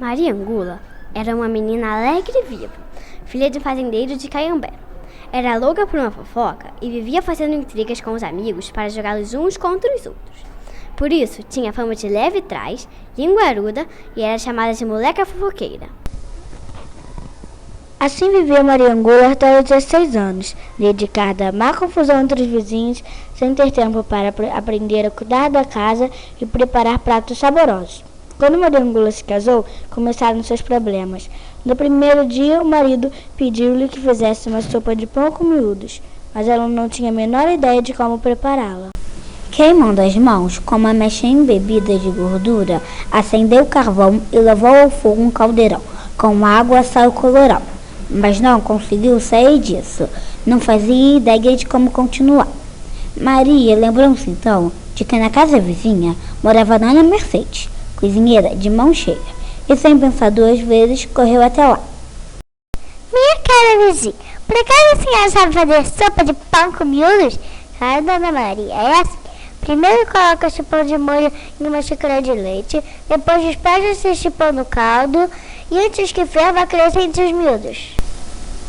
Maria Angula era uma menina alegre e viva, filha de um fazendeiro de Caiambé. Era louca por uma fofoca e vivia fazendo intrigas com os amigos para jogá-los uns contra os outros. Por isso, tinha fama de leve trás, linguaruda e era chamada de moleca fofoqueira. Assim vivia Maria Angula até os 16 anos, dedicada a má confusão entre os vizinhos, sem ter tempo para aprender a cuidar da casa e preparar pratos saborosos. Quando Maria Angula se casou, começaram seus problemas. No primeiro dia, o marido pediu-lhe que fizesse uma sopa de pão com miúdos, mas ela não tinha a menor ideia de como prepará-la. Queimando as mãos com uma mecha embebida de gordura, acendeu o carvão e levou ao fogo um caldeirão, com água, sal e colorau. Mas não conseguiu sair disso. Não fazia ideia de como continuar. Maria lembrou-se então de que na casa vizinha morava Dona Mercedes, cozinheira de mão cheia, e sem pensar duas vezes, correu até lá. Minha cara vizinha, por acaso a senhora sabe fazer sopa de pão com miúdos? Claro, Dona Maria, é assim. Primeiro coloca esse pão de molho em uma xícara de leite, depois despeja esse pão no caldo e antes que ferva acrescente os miúdos.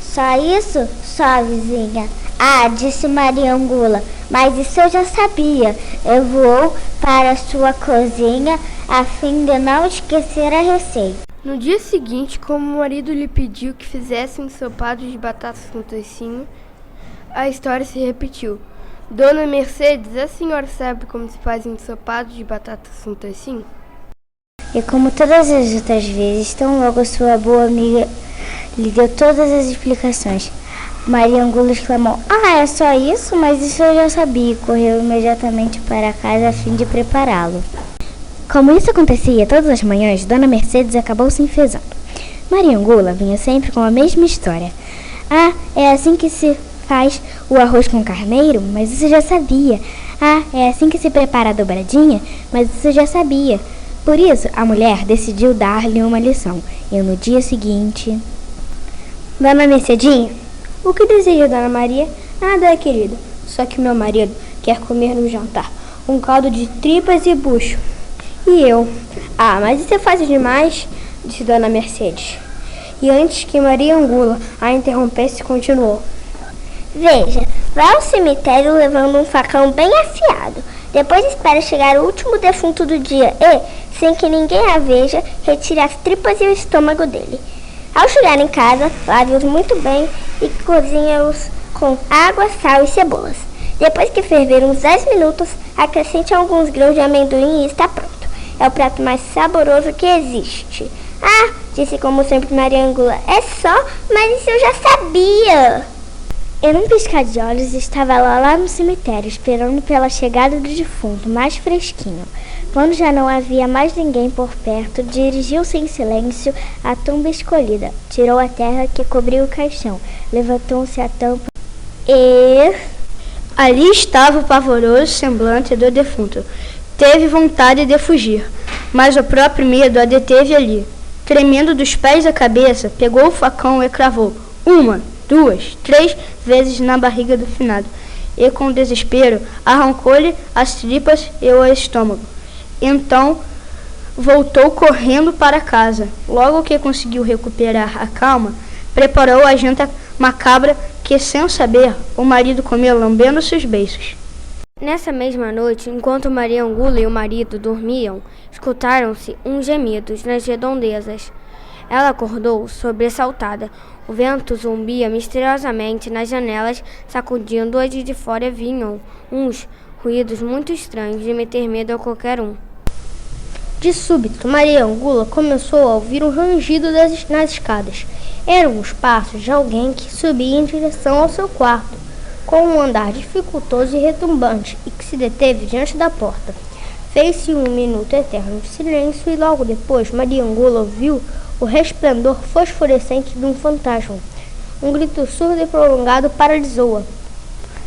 Só isso? Só, vizinha. Ah, disse Maria Angula, mas isso eu já sabia. Eu vou para a sua cozinha a fim de não esquecer a receita. No dia seguinte, como o marido lhe pediu que fizesse ensopado de batatas com toicinho, a história se repetiu. Dona Mercedes, a senhora sabe como se faz ensopado de batatas com toicinho? E como todas as outras vezes, tão logo sua boa amiga lhe deu todas as explicações. Maria Angula exclamou: "Ah, é só isso? Mas isso eu já sabia", e correu imediatamente para casa a fim de prepará-lo. Como isso acontecia todas as manhãs, Dona Mercedes acabou se enfezando. Maria Angula vinha sempre com a mesma história. "Ah, é assim que se faz o arroz com carneiro? Mas isso eu já sabia. Ah, é assim que se prepara a dobradinha? Mas isso eu já sabia." Por isso, a mulher decidiu dar-lhe uma lição. E no dia seguinte... "Dona Mercedinha, o que deseja, Dona Maria?" "Nada, querida. Só que meu marido quer comer no jantar um caldo de tripas e bucho." "E eu?" "Ah, mas isso é fácil demais", disse Dona Mercedes. E antes que Maria Angula a interrompesse, continuou: "Veja, vá ao cemitério levando um facão bem afiado. Depois espere chegar o último defunto do dia e, sem que ninguém a veja, retire as tripas e o estômago dele. Ao chegar em casa, lave-os muito bem e cozinhe-os com água, sal e cebolas. Depois que ferver uns 10 minutos, acrescente alguns grãos de amendoim e está pronto. É o prato mais saboroso que existe." "Ah", disse como sempre Maria Angula, "é só, mas isso eu já sabia." Em um piscar de olhos, estava ela lá no cemitério, esperando pela chegada do defunto, mais fresquinho. Quando já não havia mais ninguém por perto, dirigiu-se em silêncio à tumba escolhida. Tirou a terra que cobriu o caixão, levantou-se a tampa e... Ali estava o pavoroso semblante do defunto. Teve vontade de fugir, mas o próprio medo a deteve ali. Tremendo dos pés à cabeça, pegou o facão e cravou 1, 2, 3 vezes na barriga do finado, e com desespero arrancou-lhe as tripas e o estômago. Então voltou correndo para casa. Logo que conseguiu recuperar a calma, preparou a janta macabra que, sem saber, o marido comeu lambendo seus beiços. Nessa mesma noite, enquanto Maria Angula e o marido dormiam, escutaram-se uns gemidos nas redondezas. Ela acordou sobressaltada. O vento zumbia misteriosamente nas janelas, sacudindo-as de fora vinham uns ruídos muito estranhos de meter medo a qualquer um. De súbito, Maria Angula começou a ouvir um rangido nas escadas. Eram os passos de alguém que subia em direção ao seu quarto, com um andar dificultoso e retumbante, e que se deteve diante da porta. Fez-se um minuto eterno de silêncio e logo depois Maria Angula ouviu o resplendor fosforescente de um fantasma. Um grito surdo e prolongado paralisou-a.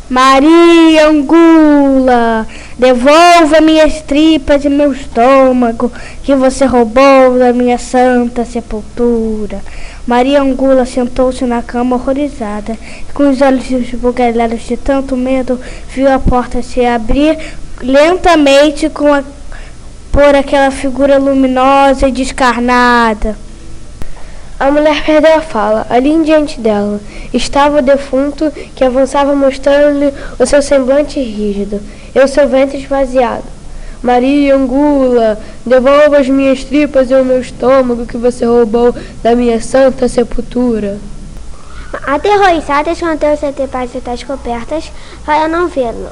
"Maria Angula, devolva minhas tripas e meu estômago, que você roubou da minha santa sepultura." Maria Angula sentou-se na cama horrorizada, e com os olhos esbugalhados de tanto medo, viu a porta se abrir lentamente com a por aquela figura luminosa e descarnada. A mulher perdeu a fala. Ali em diante dela estava o defunto, que avançava mostrando-lhe o seu semblante rígido e o seu ventre esvaziado. Maria Angula, devolva as minhas tripas e o meu estômago que você roubou da minha santa sepultura. Aterrorizada, escondeu-se debaixo das cobertas para não vê-lo,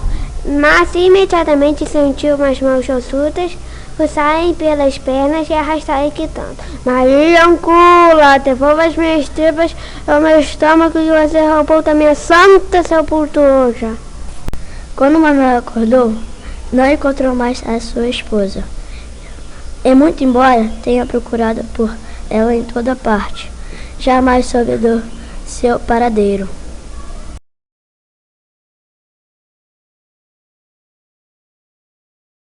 mas imediatamente sentiu umas mãos ossudas puxarem pelas pernas e arrastarem gritando: Maria Angula, devolva as minhas tripas e o meu estômago que você roubou da minha santa sepultura. Quando Manuel acordou, não encontrou mais a sua esposa. E muito embora tenha procurado por ela em toda parte, jamais soube do seu paradeiro.